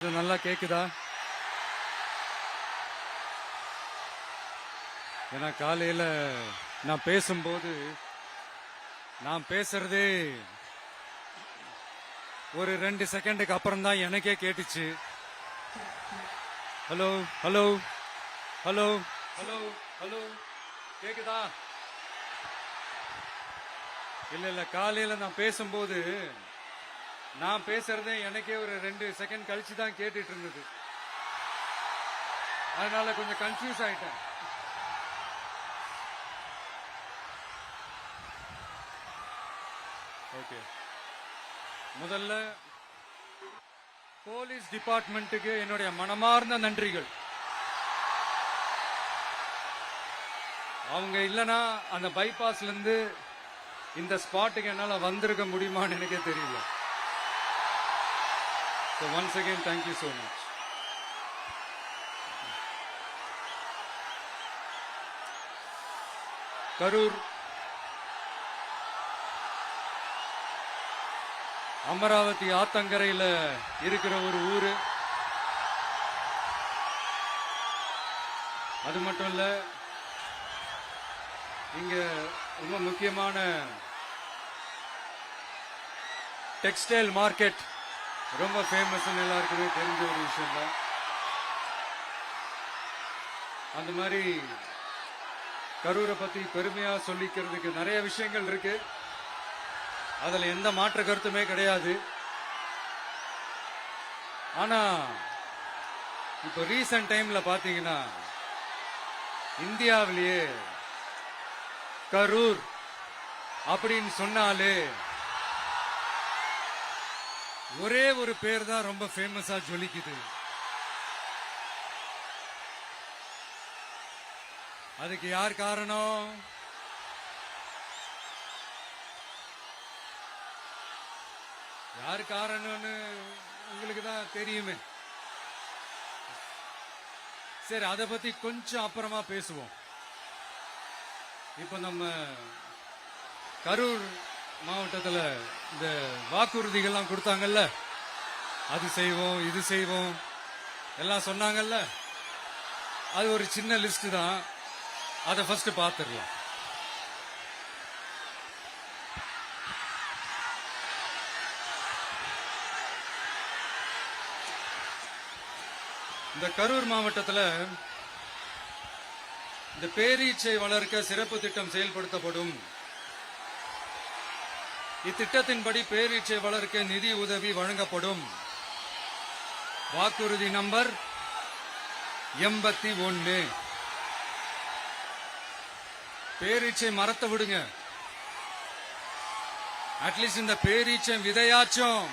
இது நல்லா கேக்குதா? ஏன்னா காலையில நான் பேசும்போது நான் பேசுறதே ஒரு 2 செகண்டுக்கு அப்புறம் தான் எனக்கே கேட்டுச்சு. Hello hello hello hello hello கேக்குதா? இல்ல காலையில நான் பேசும்போது நான் பேசுறதே எனக்கே ஒரு 2 செகண்ட் கழிச்சு தான் கேட்டுட்டு இருந்தது. அதனால கொஞ்சம் கன்ஃபியூஸ் ஆயிட்டேன். ஓகே, முதல்ல போலீஸ் டிபார்ட்மெண்ட்டுக்கு என்னுடைய மனமார்ந்த நன்றிகள். அவங்க இல்லனா அந்த பைபாஸ்ல இருந்து இந்த ஸ்பாட்டுக்கு என்னால வந்திருக்க முடியுமான்னு எனக்கே தெரியல. So once again, thank you so much. Karur Amaravathi ஆத்தங்கரையில் இருக்கிற ஒரு ஊரு. அது மட்டும் இல்ல, இங்க ரொம்ப முக்கியமான டெக்ஸ்டைல் மார்க்கெட் ரொம்ப ஃபேமஸ், எல்லாருக்குமே தெரிஞ்ச ஒரு விஷயம் தான். அந்த மாதிரி கரூரை பத்தி பெருமையா சொல்லிக்கிறதுக்கு நிறைய விஷயங்கள் இருக்கு. அதுல எந்த மாற்று கருத்துமே கிடையாது. ஆனா இப்ப ரீசன்ட் டைம்ல பாத்தீங்கன்னா இந்தியாவிலேயே கரூர் அப்படின்னு சொன்னாலே ஒரே ஒரு பேர் தான் ரொம்ப ஃபேமஸா ஜொலிக்குது. அதுக்கு யார் காரணம்? யார் காரணம்னு உங்களுக்கு தான் தெரியுமே. சரி, அதை பத்தி கொஞ்சம் அப்புறமா பேசுவோம். இப்ப நம்ம கரூர் மாவட்டத்தில் இந்த வாக்குறுதிகள்லாம் கொடுத்தாங்கல்ல, அது செய்வோம் இது செய்வோம் எல்லாம் சொன்னாங்கல்ல, அது ஒரு சின்ன லிஸ்ட் தான். அதை ஃபர்ஸ்ட் பார்த்துடலாம். இந்த கரூர் மாவட்டத்தில் இந்த பேரீச்சை வளர்க்க சிறப்பு திட்டம் செயல்படுத்தப்படும். இத்திட்டத்தின்படி பேரீச்சை வளர்க்க நிதி உதவி வழங்கப்படும். வாக்குறுதி நம்பர் 81. பேரீச்சை மரத்தை விடுங்க, அட்லீஸ்ட் இந்த பேரீச்சை விதையாச்சும்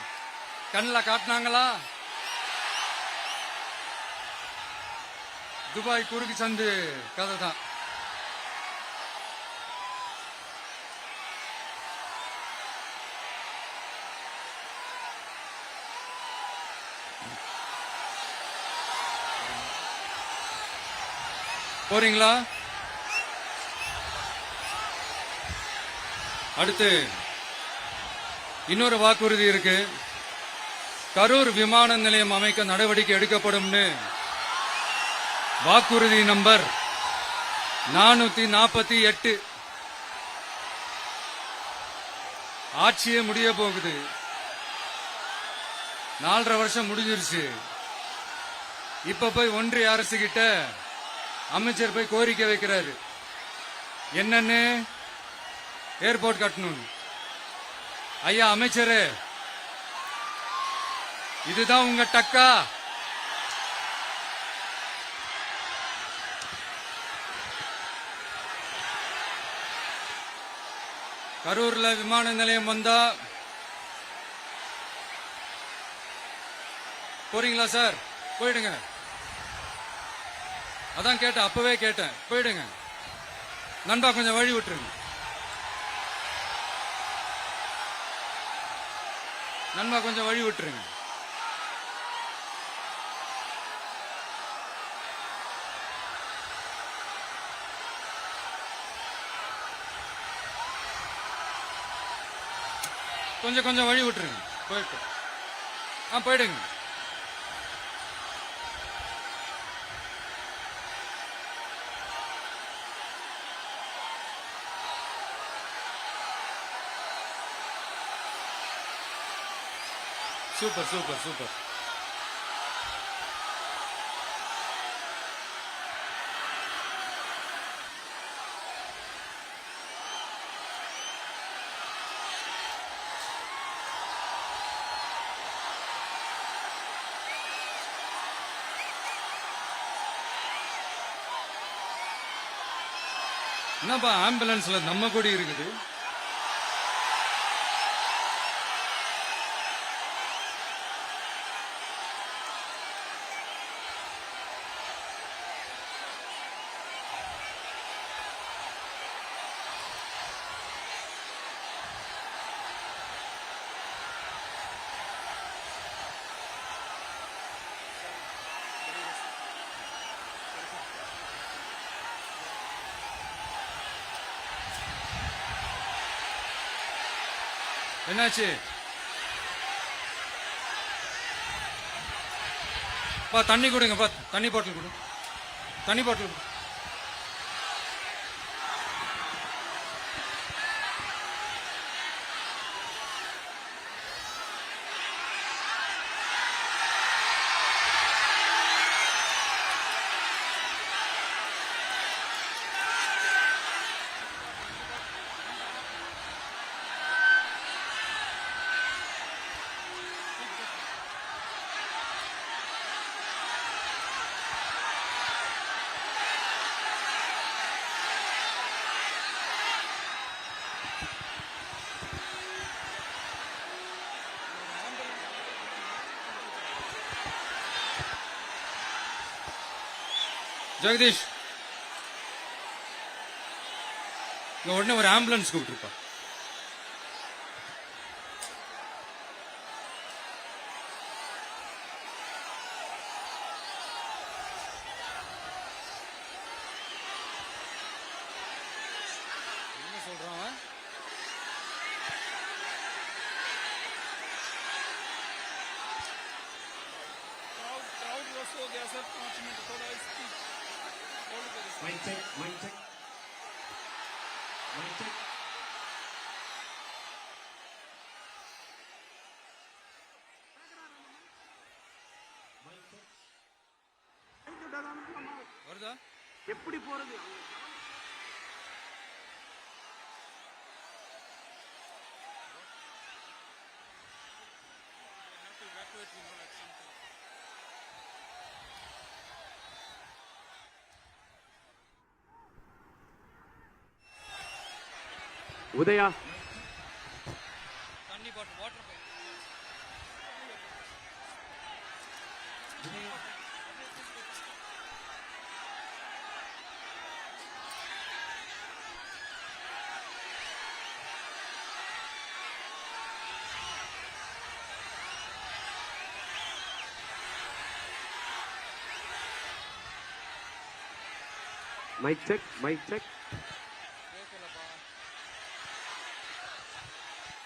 கண்ணில் காட்டினாங்களா? துபாய் குறுக்கு சந்து கதை தான். போறீங்களா? அடுத்து இன்னொரு வாக்குறுதி இருக்கு. கரூர் விமான நிலையம் அமைக்க நடவடிக்கை எடுக்கப்படும். வாக்குறுதி நம்பர் 448. ஆட்சியே முடிய போகுது. 4.5 வருஷம் முடிஞ்சிருச்சு. இப்ப போய் ஒன்றிய அரசு கிட்ட அமைச்சர் போய் கோரிக்கை வைக்கிறாரு. என்னன்னு? ஏர்போர்ட் கட்டணும். ஐயா அமைச்சரே, இதுதான் உங்க டக்கா? கரூர்ல விமான நிலையம் வந்தா போறீங்களா சார்? போயிடுங்க. அதான் கேட்டேன், அப்பவே கேட்டேன், போயிடுங்க. நண்பா கொஞ்சம் வழி விட்டுருங்க. நண்பா கொஞ்சம் வழி விட்டுருங்க. கொஞ்சம் வழி விட்டுருங்க. போயிட்டு போயிடுங்க. Super super super. என்னப்பா ஆம்புலன்ஸ்ல நம்ம கொடி இருக்குது? என்னாச்சு? பா தண்ணி கொடுங்கப்பா, தண்ணி பாட்டில் கொடு, தண்ணி பாட்டில் கொடு. ஜெகதீஷ், இங்க உடனே ஒரு ஆம்புலன்ஸ் கூப்பிட்டுருப்பா. என்ன சொல்றான் அவன்? क्राउड वॉश हो गया सर, 5 मिनट थोड़ा स्पीच होल्ड करिए। Mic check, mic check, mic check. வருதா? எப்படி போறது? உதயா, தண்ணி bottle, water bottle. Mic check, mic check. கேட்கலப்பா.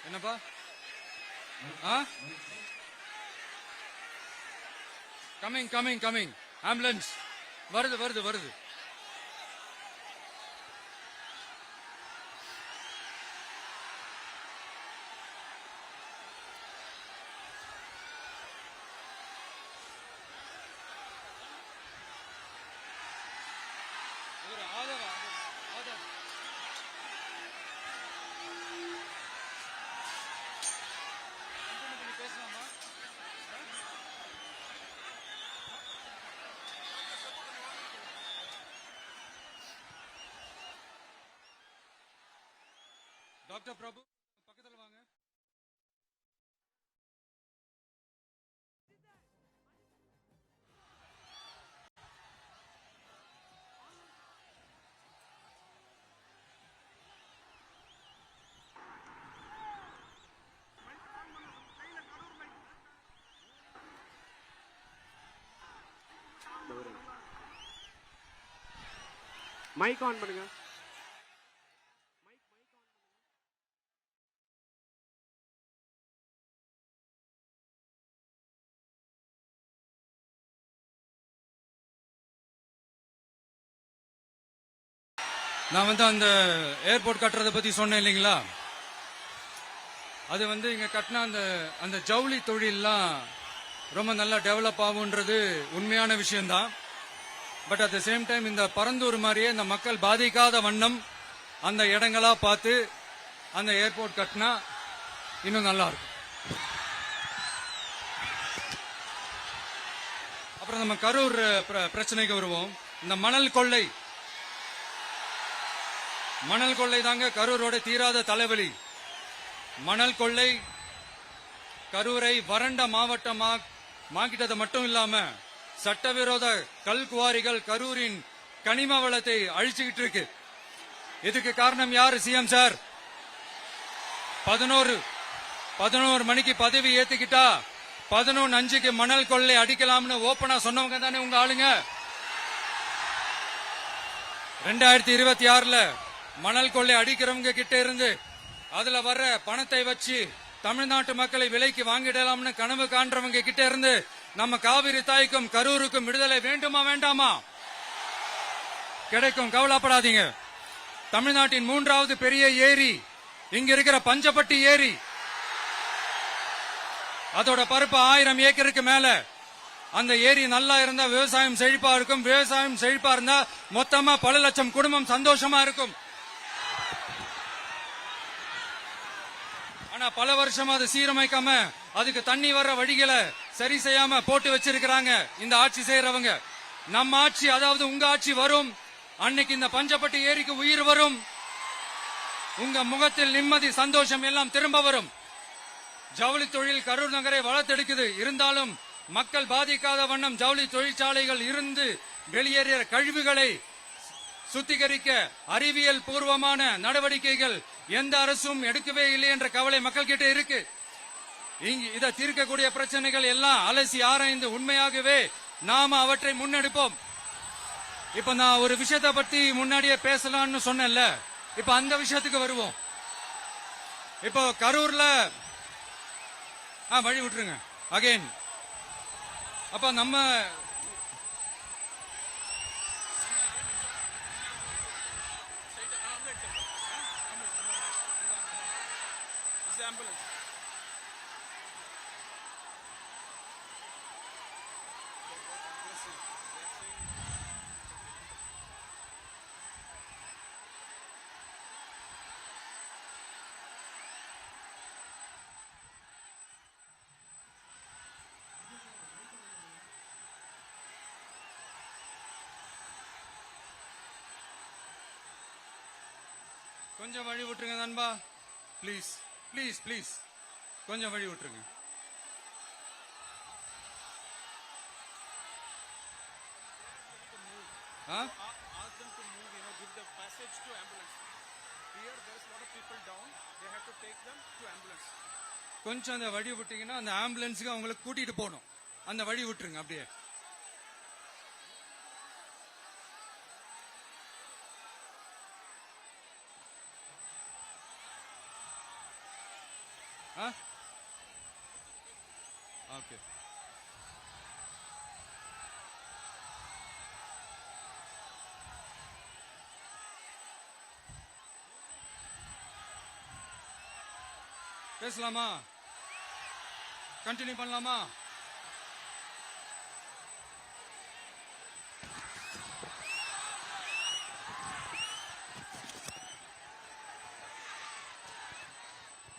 என்னப்பா? ஆ? Coming coming coming. ஆம்புலன்ஸ் வருது வருது வருது. ஒரு ஆதரவு ஆதரவு. பேசலாமா? டாக்டர் பிரபு பக்கத்துல வாங்க. மைக் ஆன் பண்ணுங்க. நான் வந்து அந்த ஏர்போர்ட் கட்டுறதை பத்தி சொன்னேன் இல்லைங்களா? அது வந்து இங்க கட்டின அந்த அந்த ஜவுளி தொழில்லாம் ரொம்ப நல்லா டெவலப் ஆகுன்றது உண்மையான விஷயம்தான். But at the same time இந்த பரந்தூர் மாதிரியே இந்த மக்கள் பாதிக்காத வண்ணம் அந்த இடங்களா பார்த்து அந்த ஏர்போர்ட் கட்டினா இன்னும் நல்லா இருக்கும். அப்புறம் நம்ம கரூர் பிரச்சனைக்கு வருவோம். இந்த மணல் கொள்ளை தாங்க கரூரோட தீராத தலைவலி. மணல் கொள்ளை கரூரை வறண்ட மாவட்டமாக்கிட்டது மட்டும் இல்லாம சட்டவிரோத கல் குவாரிகள் கரூரின் கனிம வளத்தை அழிச்சுக்கிட்டு இருக்கு. இதுக்கு காரணம் யாரு சிஎம் சார்? 11 மணிக்கு பதவி ஏத்துக்கிட்டா 11:05 மணல் கொள்ளை அடிக்கலாம்னு ஓபனா சொன்னவங்க தானே உங்க ஆளுங்க. 2026 மணல் கொள்ளை அடிக்கிறவங்க கிட்ட இருந்து அதுல வர்ற பணத்தை வச்சு தமிழ்நாட்டு மக்களை விலைக்கு வாங்கிடலாம்னு கனவு காண்றவங்க கிட்ட இருந்து நம்ம காவிரி தாய்க்கும் கரூருக்கும் விடுதலை வேண்டுமா வேண்டாமா? கிடைக்கும், கவலைப்படாதீங்க. தமிழ்நாட்டின் 3வது பெரிய ஏரி இங்க இருக்கிற பஞ்சப்பட்டி ஏரி. அதோட பரப்பு 1000 ஏக்கருக்கு மேல. அந்த ஏரி நல்லா இருந்தா விவசாயம் செழிப்பா இருக்கும். விவசாயம் செழிப்பா இருந்தா மொத்தமா பல லட்சம் குடும்பம் சந்தோஷமா இருக்கும். ஆனா பல வருஷமா அதை சீரமைக்காம அதுக்கு தண்ணி வர்ற வழிகளை சரி செய்யாம போட்டு வச்சிருக்கிறாங்க இந்த ஆட்சி செய்யறவங்க. நம்ம ஆட்சி, அதாவது உங்க ஆட்சி வரும் அன்னைக்கு இந்த பஞ்சப்பட்டி ஏரிக்கு உயிர் வரும். உங்க முகத்தில் நிம்மதி சந்தோஷம் எல்லாம் திரும்ப வரும். ஜவுளி தொழில் கரூர் நகரை வளர்த்தெடுக்குது. இருந்தாலும் மக்கள் பாதிக்காத வண்ணம் ஜவுளி தொழிற்சாலைகள் இருந்து வெளியேறிய கழிவுகளை சுத்திகரிக்க அறிவியல் பூர்வமான நடவடிக்கைகள் எந்த அரசும் எடுக்கவே இல்லை என்ற கவலை மக்கள் கிட்ட இருக்கு. இதை தீர்க்கக்கூடிய பிரச்சனைகள் எல்லாம் அலசி ஆராய்ந்து உண்மையாகவே நாம அவற்றை முன்னெடுப்போம். இப்ப நான் ஒரு விஷயத்தை பத்தி முன்னாடியே பேசலாம்னு சொன்னேன்ல, இப்ப அந்த விஷயத்துக்கு வருவோம். இப்போ கரூர்ல வழி விட்டுருங்க அகைன். அப்ப நம்ம ambulance. கொஞ்சம் வழி விட்டுருங்க நண்பா, ப்ளீஸ் ப்ளீஸ் ப்ளீஸ் கொஞ்சம் வழி விட்டுருங்க. Ask them to move, give the passage to ambulance. Here there is a lot of people down. They have to take them to ambulance. கொஞ்சம் அந்த வழி விட்டீங்கன்னா அந்த ஆம்புலன்ஸுக்கு அவங்களுக்கு கூட்டிட்டு போகணும். அந்த வழி விட்டுருங்க அப்படியே. ஓகே. பேசலாமா? கண்டினியூ பண்ணலாமா?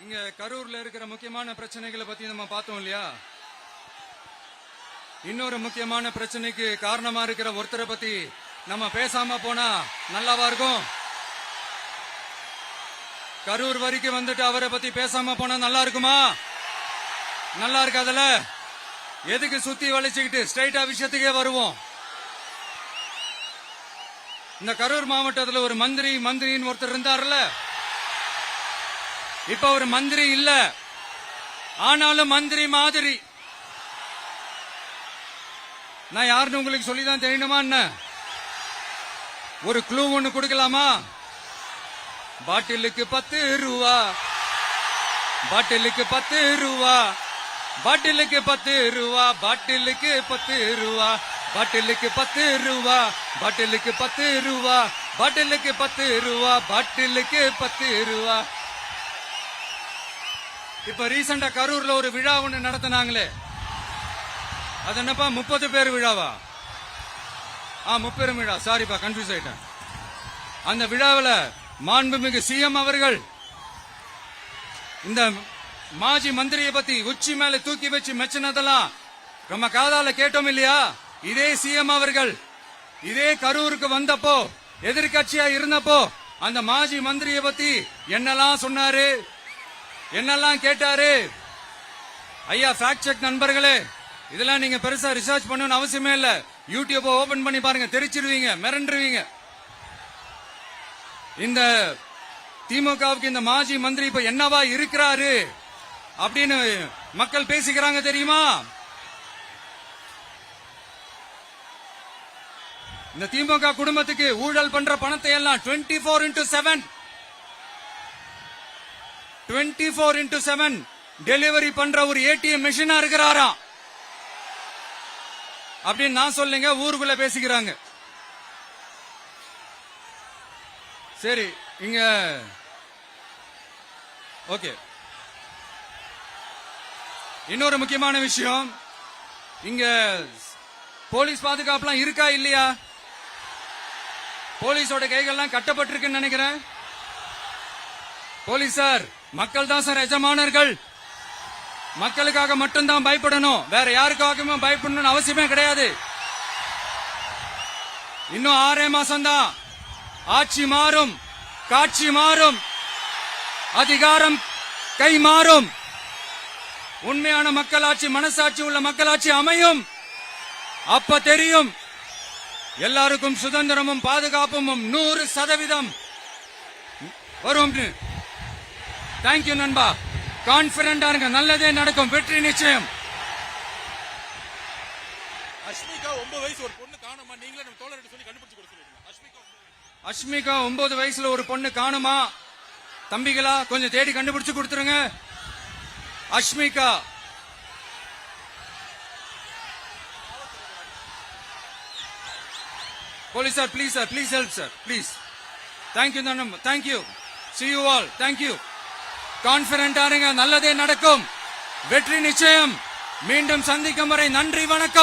இங்க கரூர்ல இருக்கிற முக்கியமான பிரச்சனைகளை பத்தி நம்ம பார்த்தோம் இல்லையா? இன்னொரு முக்கியமான பிரச்சனைக்கு காரணமா இருக்கிற ஒருத்தரை பத்தி நம்ம பேசாம போனா நல்லாவா இருக்கும்? கரூர் வரைக்கும் வந்துட்டு அவரை பத்தி பேசாம போனா நல்லா இருக்குமா? நல்லா இருக்காதுல. எதுக்கு சுத்தி வளைச்சுக்கிட்டு ஸ்ட்ரைட்டா விஷயத்துக்கே வருவோம். இந்த கரூர் மாவட்டத்தில் ஒரு மந்திரின்னு ஒருத்தர் இருந்தார்ல, இப்ப ஒரு மந்திரி இல்ல, ஆனாலும் மந்திரி மாதிரி. நான் யாருன்னு உங்களுக்கு சொல்லிதான் தெரியணுமா என்ன? ஒரு க்ளூ ஒண்ணு கொடுக்கலாமா? பாட்டிலுக்கு 10 ரூபா, பாட்டிலுக்கு 10 ரூபா, பாட்டிலுக்கு 10 ரூபா, பாட்டிலுக்கு 10 ரூபா, பாட்டிலுக்கு 10 ரூபா, பாட்டிலுக்கு 10 ரூபா, பாட்டிலுக்கு 10 ரூபா, பாட்டிலுக்கு 10 ரூபா. இப்ப ரீசெண்டா கரூர்ல ஒரு விழா ஒண்ணு நடத்தினாங்களே, அது என்னப்பா 30 பேர் விழாவா? 30 விழா, சாரிப்பா கன்ஃபியூஸ் ஆயிட்டேன். அந்த விழாவில் மாண்புமிகு சிஎம் அவர்கள் இந்த மாஜி மந்திரியை பத்தி உச்சி மேல தூக்கி வச்சு மெச்சினதெல்லாம் நம்ம காதால கேட்டோம் இல்லையா? இதே சிஎம் அவர்கள் இதே கரூருக்கு வந்தப்போ, எதிர்கட்சியா இருந்தப்போ, அந்த மாஜி மந்திரியை பத்தி என்னெல்லாம் சொன்னாரு, என்னெல்லாம் கேட்டாரு. ஐயா ஃபேக்ட் செக் நண்பர்களே, இதெல்லாம் நீங்க பெருசா ரிசர்ச் பண்ணணும்னு அவசியமே இல்ல. யூடியூப் ஓபன் பண்ணி பாருங்க, தெரிச்சிருவீங்க, மிரண்டுருவீங்க. இந்த திமுகவுக்கு இந்த மாஜி மந்திரி இப்ப என்னவா இருக்கிறாரு அப்படின்னு மக்கள் பேசிக்கிறாங்க தெரியுமா? இந்த திமுக குடும்பத்துக்கு ஊழல் பண்ற பணத்தை எல்லாம் 24x7 டெலிவரி பண்ற ஒரு ஏடிஎம் மெஷினா இருக்கிறாரா அப்படின்னு நான் சொல்லுங்க, ஊருக்குள்ள பேசிக்கிறாங்க. சரி, இங்க ஓகே. இன்னொரு முக்கியமான விஷயம், இங்க போலீஸ் பாதுகாப்புலாம் இருக்கா இல்லையா? போலீஸோட கைகள்லாம் கட்டப்பட்டிருக்குன்னு நினைக்கிறேன். போலீசார் மக்கள் தான் சார் எஜமானர்கள். மக்களுக்காக மட்டும்தான் பயப்படணும், வேற யாருக்காகவும் பயப்படணும்னு அவசியமே கிடையாது. இன்னும் 6 மாசம் தான், ஆட்சி மாறும், காட்சி மாறும், அதிகாரம் கை மாறும், உண்மையான மக்களாட்சி, மனசாட்சி உள்ள மக்களாட்சி அமையும். அப்ப தெரியும் எல்லாருக்கும் சுதந்திரமும் பாதுகாப்பும் 100% வரும். தேங்க்யூ நண்பா, கான்பிடண்டா இருங்க, நல்லதே நடக்கும், வெற்றி நிச்சயம். அஷ்மிகா 9 வயசு ஒரு பொண்ணு காணுமா, நீங்களே நம்ம தோழர்கிட்ட சொல்லி கண்டுபிடிச்சு கொடுக்க சொல்லுங்க. அஷ்மிகா 9 வயசுல ஒரு பொண்ணு காணுமா? தம்பிகளா கொஞ்சம் தேடி கண்டுபிடிச்சு கொடுத்துருங்க. Ashmika police sir, please sir, please help sir, please. Thank you நண்பா, thank you, see you all, thank you. கான்பிடண்டா இருங்க, நல்லதே நடக்கும், வெற்றி நிச்சயம். மீண்டும் சந்திக்கும் வரை நன்றி, வணக்கம்.